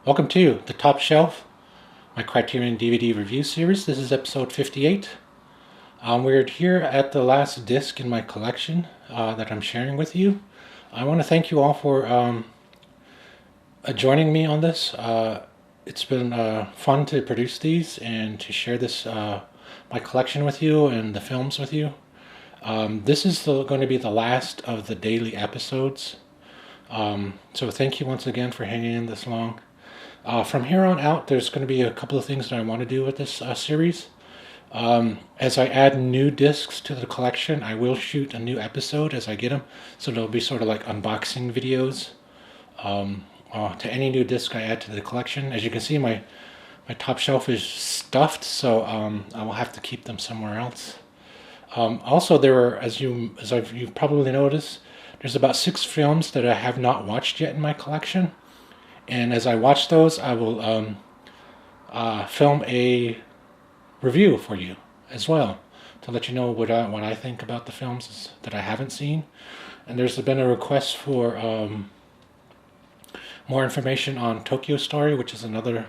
Welcome to The Top Shelf, my Criterion DVD review series. This is episode 58. We're here at the last disc in my collection that I'm sharing with you. I want to thank you all for joining me on this. It's been fun to produce these and to share this my collection with you and the films with you. This is going to be the last of the daily episodes. So thank you once again for hanging in this long. From here on out, there's going to be a couple of things that I want to do with this series. As I add new discs to the collection, I will shoot a new episode as I get them. So there'll be sort of like unboxing videos to any new disc I add to the collection. As you can see, my top shelf is stuffed, so I will have to keep them somewhere else. Also, there are, you've probably noticed, there's about 6 films that I have not watched yet in my collection. And as I watch those, I will film a review for you as well to let you know what I think about the films that I haven't seen. And there's been a request for more information on Tokyo Story, which is another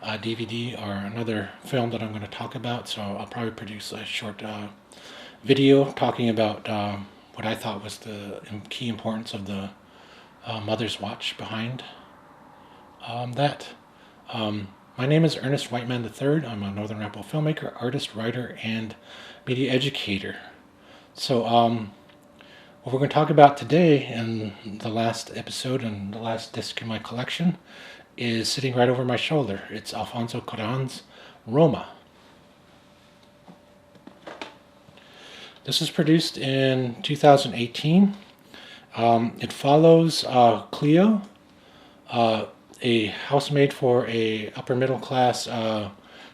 DVD or another film that I'm going to talk about. So I'll probably produce a short video talking about what I thought was the key importance of the Mother's Watch behind that. My name is Ernest Whiteman III. I'm a Northern Arapaho filmmaker, artist, writer, and media educator. So what we're going to talk about today in the last episode and the last disc in my collection is sitting right over my shoulder. It's Alfonso Cuarón's Roma. This was produced in 2018. It follows Cleo, a housemaid for a upper middle class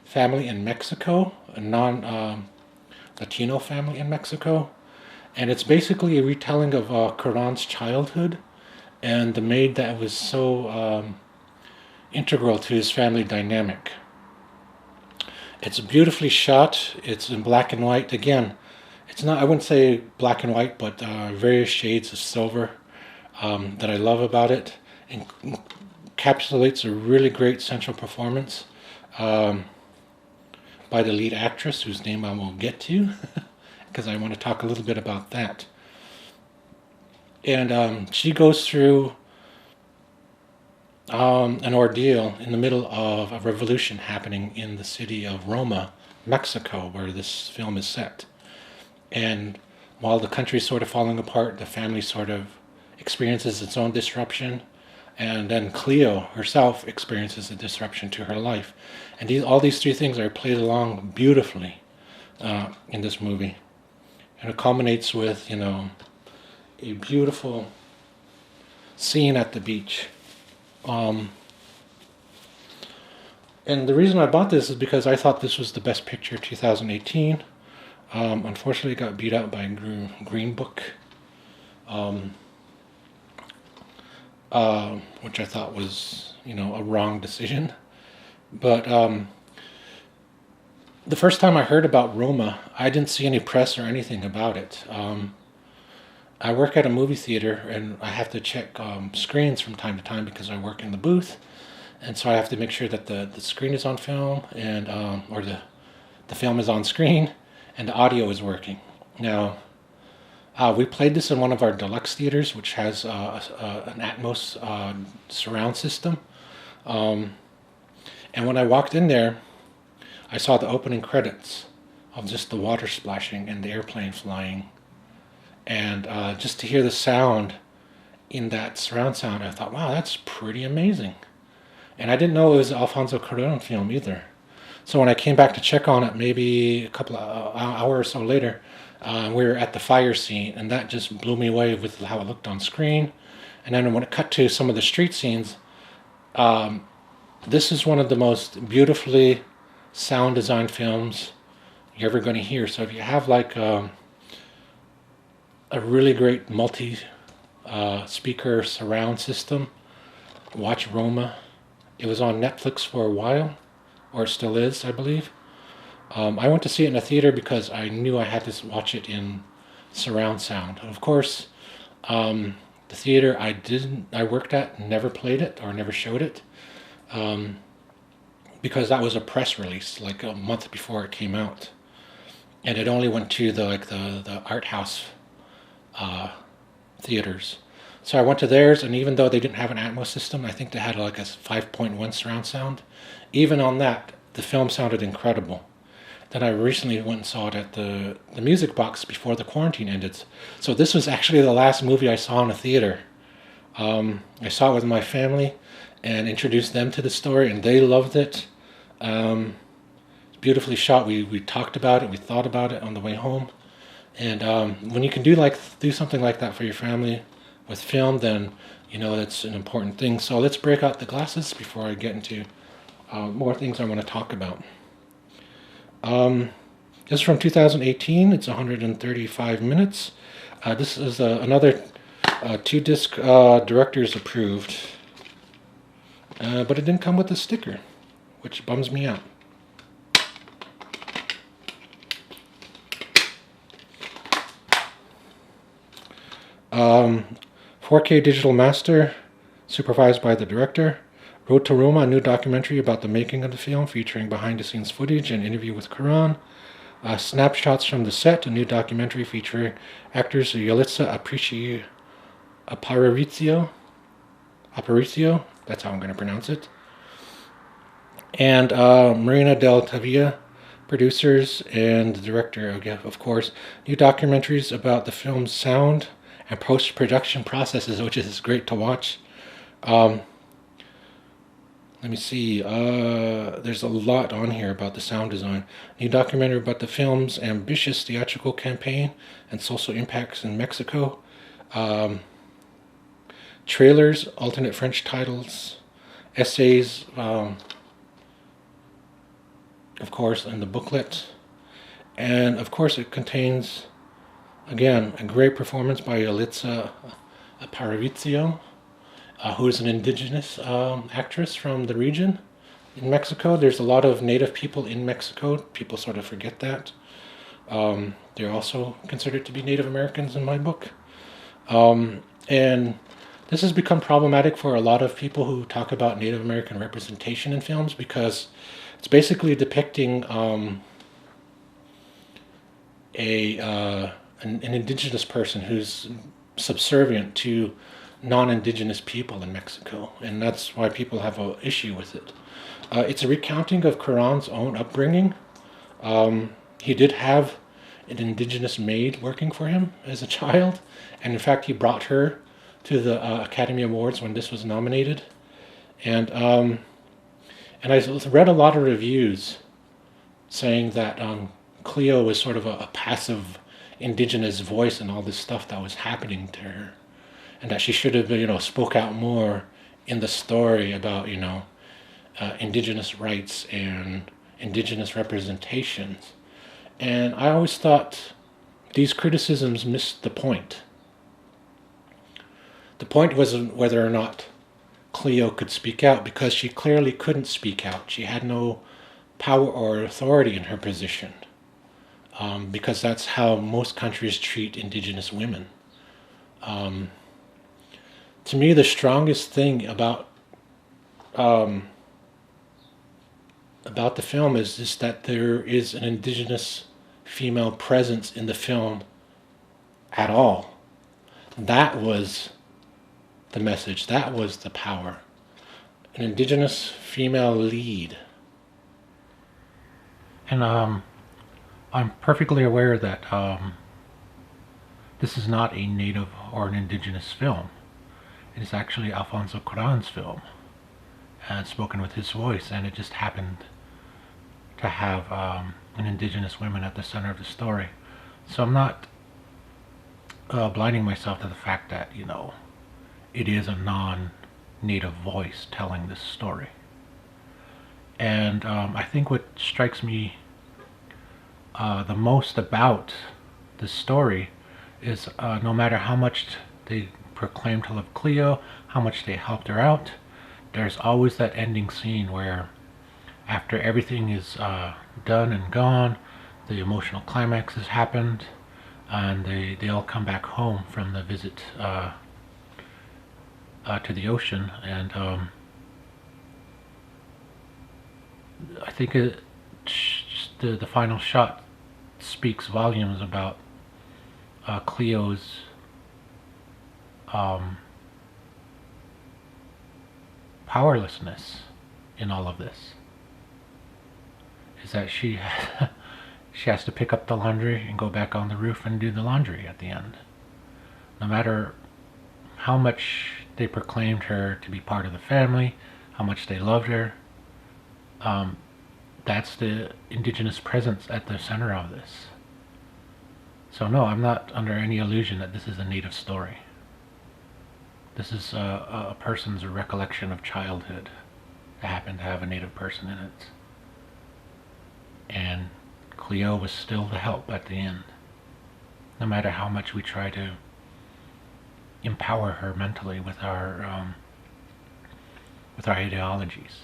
family in Mexico, a non-Latino family in Mexico. And it's basically a retelling of Cuarón's childhood and the maid that was so integral to his family dynamic. It's beautifully shot. It's in black and white. Again, it's not, I wouldn't say black and white, but various shades of silver that I love about it. And encapsulates a really great central performance by the lead actress, whose name I will get to, because I want to talk a little bit about that. And she goes through an ordeal in the middle of a revolution happening in the city of Roma, Mexico, where this film is set. And while the country's sort of falling apart, the family sort of experiences its own disruption. And then Cleo herself experiences a disruption to her life. And all these 3 things are played along beautifully in this movie. And it culminates with, a beautiful scene at the beach. And the reason I bought this is because I thought this was the best picture of 2018. Unfortunately, it got beat out by Green Book. Which I thought was, a wrong decision. But the first time I heard about Roma, I didn't see any press or anything about it. I work at a movie theater, and I have to check screens from time to time because I work in the booth, and so I have to make sure that the screen is on film, and or the film is on screen, and the audio is working. Now, we played this in one of our deluxe theaters, which has an Atmos surround system. And when I walked in there, I saw the opening credits of just the water splashing and the airplane flying. And just to hear the sound in that surround sound, I thought, wow, that's pretty amazing. And I didn't know it was an Alfonso Cuarón film either. So when I came back to check on it, maybe a couple of hours or so later, we were at the fire scene, and that just blew me away with how it looked on screen. And then when it cut to some of the street scenes, this is one of the most beautifully sound designed films you're ever going to hear. So if you have like a really great multi-speaker surround system, watch Roma. It was on Netflix for a while, or it still is, I believe. I went to see it in a theater because I knew I had to watch it in surround sound. Of course, the theater I worked at never played it or never showed it. because that was a press release like a month before it came out, and it only went to the art house theaters. So I went to theirs, and even though they didn't have an Atmos system, I think they had like a 5.1 surround sound. Even on that, the film sounded incredible. Then I recently went and saw it at the Music Box before the quarantine ended. So this was actually the last movie I saw in a theater. I saw it with my family and introduced them to the story, and they loved it. It's beautifully shot. We talked about it, we thought about it on the way home. And when you can do something like that for your family with film, then you know that's an important thing. So let's break out the glasses before I get into more things I want to talk about. This is from 2018. It's 135 minutes. This is another 2-disc director's approved, but it didn't come with a sticker, which bums me out. Um, 4K digital master, supervised by the director. Road to Roma, a new documentary about the making of the film, featuring behind-the-scenes footage and interview with Cuarón. Snapshots from the set, a new documentary featuring actors Yalitza Aparicio, that's how I'm going to pronounce it, and Marina del Tavia, producers, and the director, of course. New documentaries about the film's sound and post-production processes, which is great to watch. Let me see, there's a lot on here about the sound design. New documentary about the film's ambitious theatrical campaign and social impacts in Mexico. Trailers, alternate French titles, essays, of course, in the booklet. And of course it contains, again, a great performance by Yalitza Aparicio, who is an indigenous actress from the region in Mexico. There's a lot of native people in Mexico. People sort of forget that. They're also considered to be Native Americans in my book. And this has become problematic for a lot of people who talk about Native American representation in films, because it's basically depicting an indigenous person who's subservient to non-indigenous people in Mexico, and that's why people have an issue with it. It's a recounting of Cuarón's own upbringing. He did have an indigenous maid working for him as a child, and in fact he brought her to the Academy Awards when this was nominated. And I read a lot of reviews saying that Cleo was sort of a passive indigenous voice in all this stuff that was happening to her, and that she should have, spoke out more in the story about, indigenous rights and indigenous representations. And I always thought these criticisms missed the point. The point wasn't whether or not Cleo could speak out, because she clearly couldn't speak out. She had no power or authority in her position, because that's how most countries treat indigenous women. To me, the strongest thing about the film is just that there is an indigenous female presence in the film at all. That was the message. That was the power. An indigenous female lead. And I'm perfectly aware that this is not a native or an indigenous film. It is actually Alfonso Cuarón's film, and spoken with his voice, and it just happened to have an indigenous woman at the center of the story. So I'm not blinding myself to the fact that, it is a non-native voice telling this story. And I think what strikes me the most about this story is no matter how much they proclaim to love Cleo, how much they helped her out, there's always that ending scene where after everything is done and gone, the emotional climax has happened, and they all come back home from the visit to the ocean, and I think the final shot speaks volumes about Cleo's powerlessness in all of this. Is that she she has to pick up the laundry and go back on the roof and do the laundry at the end. No matter how much they proclaimed her to be part of the family, how much they loved her, that's the indigenous presence at the center of this. So no, I'm not under any illusion that this is a native story. This is a person's recollection of childhood that happened to have a native person in it. And Cleo was still the help at the end, no matter how much we try to empower her mentally with our ideologies.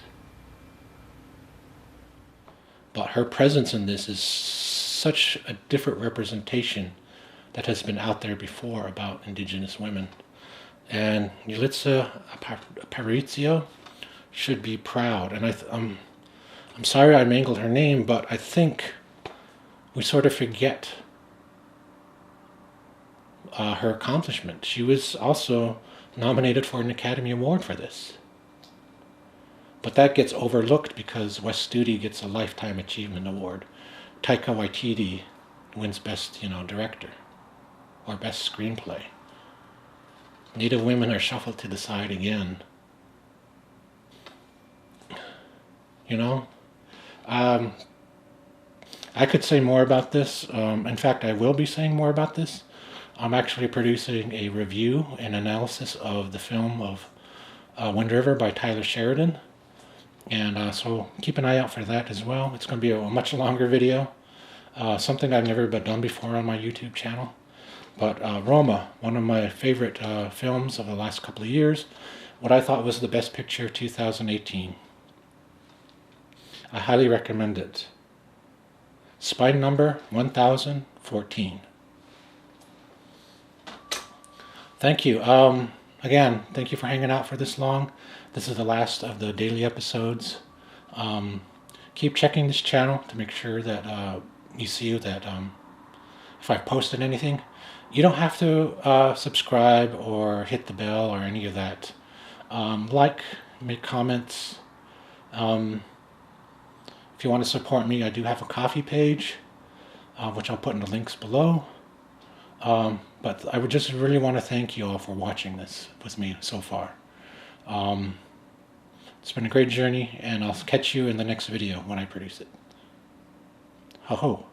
But her presence in this is such a different representation that has been out there before about indigenous women. And Yalitza Aparicio should be proud. And I'm sorry I mangled her name, but I think we sort of forget her accomplishment. She was also nominated for an Academy Award for this. But that gets overlooked because Wes Studi gets a Lifetime Achievement Award. Taika Waititi wins Best, Director or Best Screenplay. Native women are shuffled to the side again. I could say more about this. In fact, I will be saying more about this. I'm actually producing a review and analysis of the film of Wind River by Tyler Sheridan. And so keep an eye out for that as well. It's going to be a much longer video. Something I've never done before on my YouTube channel. But Roma, one of my favorite films of the last couple of years. What I thought was the best picture of 2018. I highly recommend it. Spine number 1014. Thank you. Again, thank you for hanging out for this long. This is the last of the daily episodes. Keep checking this channel to make sure that you see that if I've posted anything. You don't have to subscribe or hit the bell or any of that. Make comments. If you want to support me, I do have a Ko-fi page, which I'll put in the links below. But I would just really want to thank you all for watching this with me so far. It's been a great journey, and I'll catch you in the next video when I produce it. Ho ho.